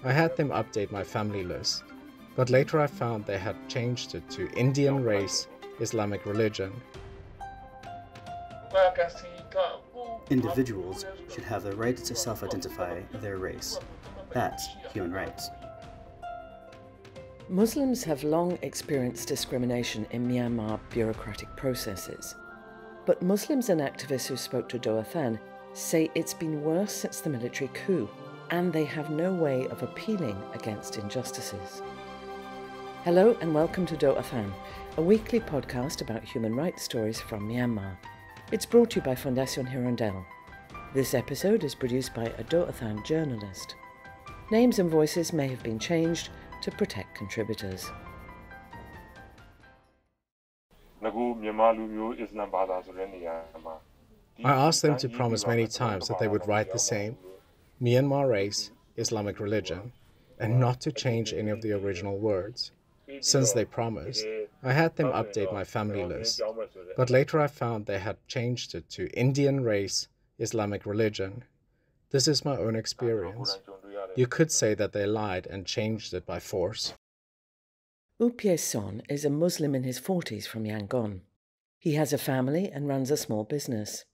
I had them update my family list, but later I found they had changed it to Indian race, Islamic religion. Individuals should have the right to self-identify their race. That's human rights. Muslims have long experienced discrimination in Myanmar bureaucratic processes. But Muslims and activists who spoke to Doh Athan say it's been worse since the military coup, and they have no way of appealing against injustices. Hello and welcome to Doh Athan, a weekly podcast about human rights stories from Myanmar. It's brought to you by Fondation Hirondelle. This episode is produced by a Doh Athan journalist. Names and voices may have been changed to protect contributors. I asked them to promise many times that they would write the same, Myanmar race, Islamic religion, and not to change any of the original words. Since they promised, I had them update my family list, but later I found they had changed it to Indian race, Islamic religion. This is my own experience. You could say that they lied and changed it by force. Pyae Son is a Muslim in his 40s from Yangon. He has a family and runs a small business.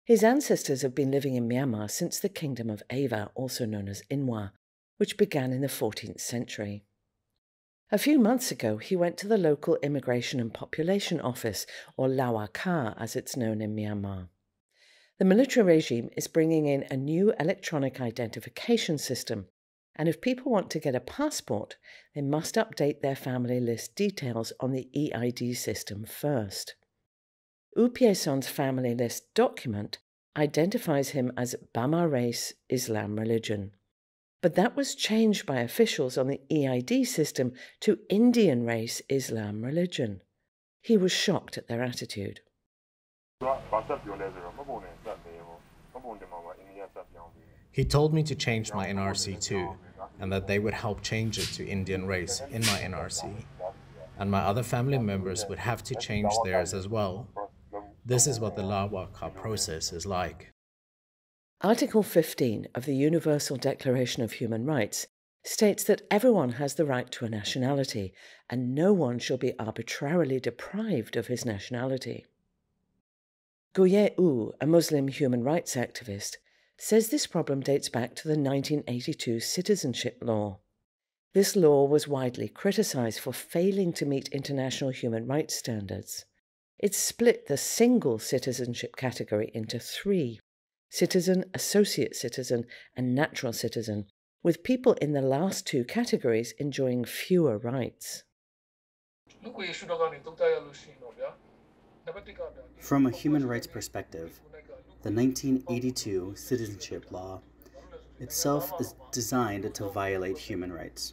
His ancestors have been living in Myanmar since the Kingdom of Ava, also known as Inwa, which began in the 14th century. A few months ago, he went to the local Immigration and Population Office, or Lawaka as it's known in Myanmar. The military regime is bringing in a new electronic identification system, and if people want to get a passport, they must update their family list details on the E-ID system first. Pyae Son's family list document identifies him as Bama race, Islam religion. But that was changed by officials on the E-ID system to Indian race, Islam religion. He was shocked at their attitude. He told me to change my NRC too, and that they would help change it to Indian race in my NRC. And my other family members would have to change theirs as well. This is what the Lawaka process is like. Article 15 of the Universal Declaration of Human Rights states that everyone has the right to a nationality, and no one shall be arbitrarily deprived of his nationality. Guye U, a Muslim human rights activist, says this problem dates back to the 1982 Citizenship Law. This law was widely criticised for failing to meet international human rights standards. It split the single citizenship category into three: citizen, associate citizen, and natural citizen, with people in the last two categories enjoying fewer rights. From a human rights perspective, the 1982 Citizenship Law itself is designed to violate human rights.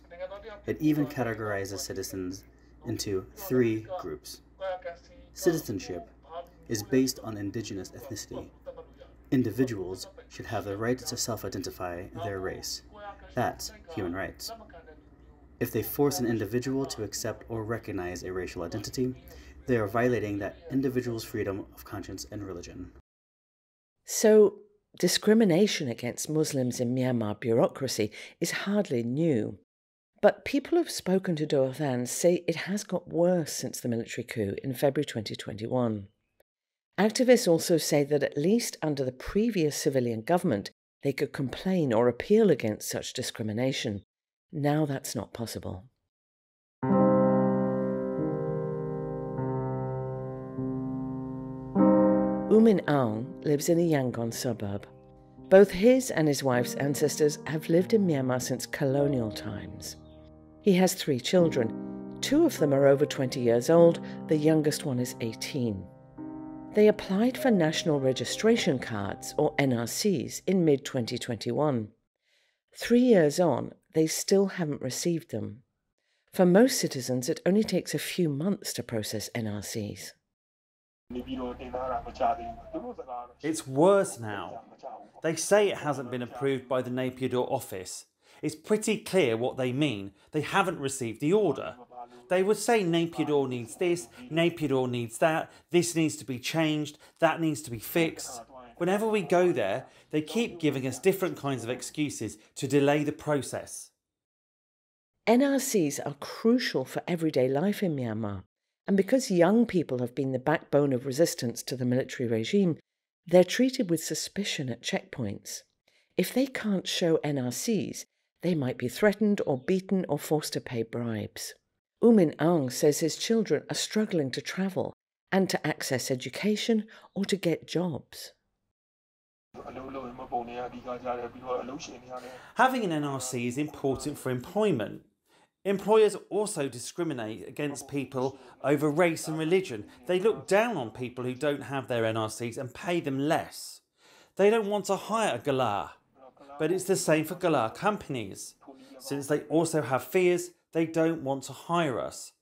It even categorizes citizens into three groups. Citizenship is based on indigenous ethnicity. Individuals should have the right to self-identify their race. That's human rights. If they force an individual to accept or recognize a racial identity, they are violating that individual's freedom of conscience and religion. So, discrimination against Muslims in Myanmar bureaucracy is hardly new. But people who've spoken to Doh Athan say it has got worse since the military coup in February 2021. Activists also say that at least under the previous civilian government, they could complain or appeal against such discrimination. Now that's not possible. Min Aung lives in a Yangon suburb. Both his and his wife's ancestors have lived in Myanmar since colonial times. He has 3 children. 2 of them are over 20 years old, the youngest one is 18. They applied for national registration cards, or NRCs, in mid-2021. 3 years on, they still haven't received them. For most citizens, it only takes a few months to process NRCs. It's worse now. They say it hasn't been approved by the Naypyidaw office. It's pretty clear what they mean. They haven't received the order. They would say Naypyidaw needs this, Naypyidaw needs that, this needs to be changed, that needs to be fixed. Whenever we go there, they keep giving us different kinds of excuses to delay the process. NRCs are crucial for everyday life in Myanmar, and because young people have been the backbone of resistance to the military regime, they're treated with suspicion at checkpoints. If they can't show NRCs, they might be threatened or beaten or forced to pay bribes. Min Aung says his children are struggling to travel and to access education or to get jobs. Having an NRC is important for employment. Employers also discriminate against people over race and religion. They look down on people who don't have their NRCs and pay them less. They don't want to hire a galah, but it's the same for galah companies. Since they also have fears, they don't want to hire us.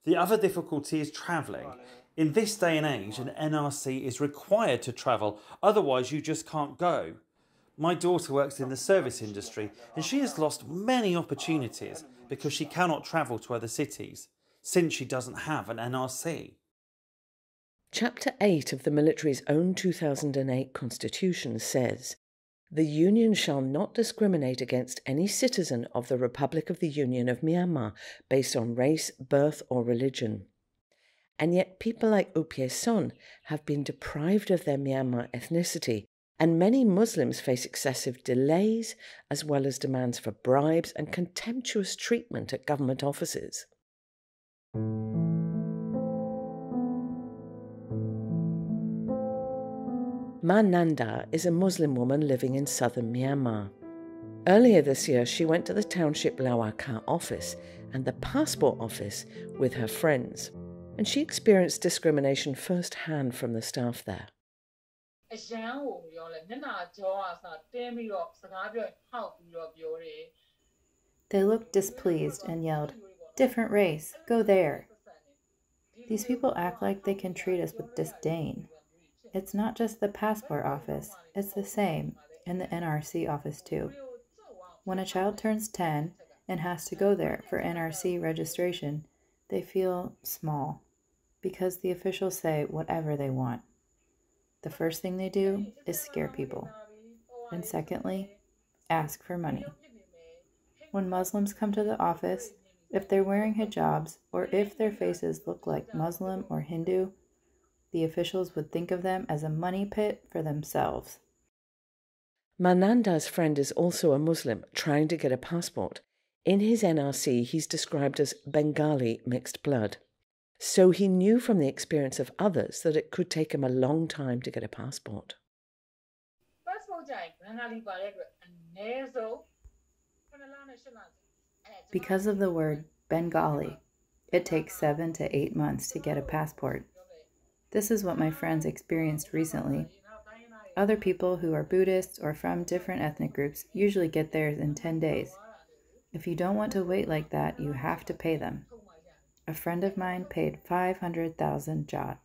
The other difficulty is travelling. In this day and age, an NRC is required to travel, otherwise you just can't go. My daughter works in the service industry and she has lost many opportunities because she cannot travel to other cities, since she doesn't have an NRC. Chapter 8 of the military's own 2008 constitution says, "The Union shall not discriminate against any citizen of the Republic of the Union of Myanmar based on race, birth or religion." And yet people like Pyae Son have been deprived of their Myanmar ethnicity, and many Muslims face excessive delays as well as demands for bribes and contemptuous treatment at government offices. Nandar is a Muslim woman living in southern Myanmar. Earlier this year, she went to the Township Law office and the passport office with her friends, and she experienced discrimination firsthand from the staff there. They looked displeased and yelled, "Different race, go there." These people act like they can treat us with disdain. It's not just the passport office, it's the same in the NRC office too. When a child turns 10 and has to go there for NRC registration, they feel small because the officials say whatever they want. The first thing they do is scare people. And secondly, ask for money. When Muslims come to the office, if they're wearing hijabs or if their faces look like Muslim or Hindu, the officials would think of them as a money pit for themselves. Nandar's friend is also a Muslim trying to get a passport. In his NRC, he's described as Bengali mixed blood. So he knew from the experience of others that it could take him a long time to get a passport. Because of the word Bengali, it takes 7 to 8 months to get a passport. This is what my friends experienced recently. Other people who are Buddhists or from different ethnic groups usually get theirs in 10 days. If you don't want to wait like that, you have to pay them. A friend of mine paid 500,000 kyat.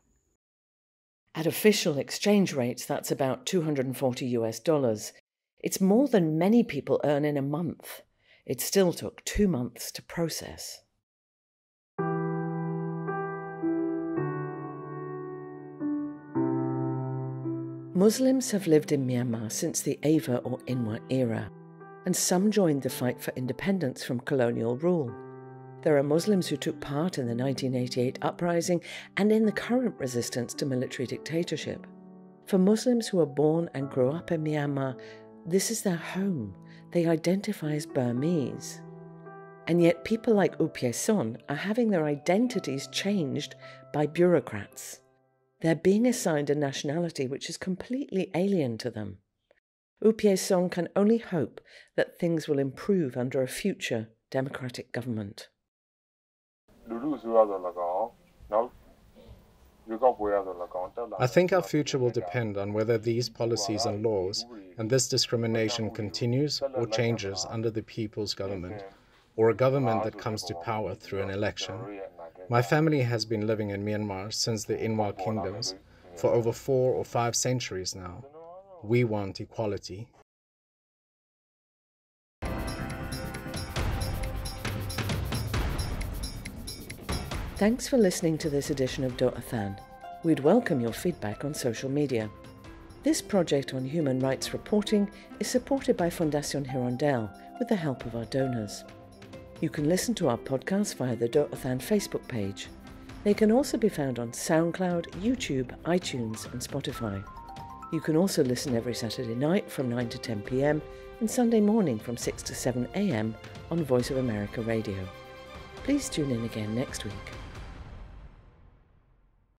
At official exchange rates, that's about $240. It's more than many people earn in a month. It still took 2 months to process. Muslims have lived in Myanmar since the Ava or Inwa era, and some joined the fight for independence from colonial rule. There are Muslims who took part in the 1988 uprising and in the current resistance to military dictatorship. For Muslims who are born and grew up in Myanmar, this is their home. They identify as Burmese. And yet people like Pyae Son are having their identities changed by bureaucrats. They're being assigned a nationality which is completely alien to them. Pyae Son can only hope that things will improve under a future democratic government. I think our future will depend on whether these policies and laws and this discrimination continues or changes under the people's government, or a government that comes to power through an election. My family has been living in Myanmar since the Inwa kingdoms for over 4 or 5 centuries now. We want equality. Thanks for listening to this edition of Doh Athan. We'd welcome your feedback on social media. This project on human rights reporting is supported by Fondation Hirondelle with the help of our donors. You can listen to our podcast via the Doh Athan Facebook page. They can also be found on SoundCloud, YouTube, iTunes and Spotify. You can also listen every Saturday night from 9 to 10 p.m. and Sunday morning from 6 to 7 a.m. on Voice of America Radio. Please tune in again next week.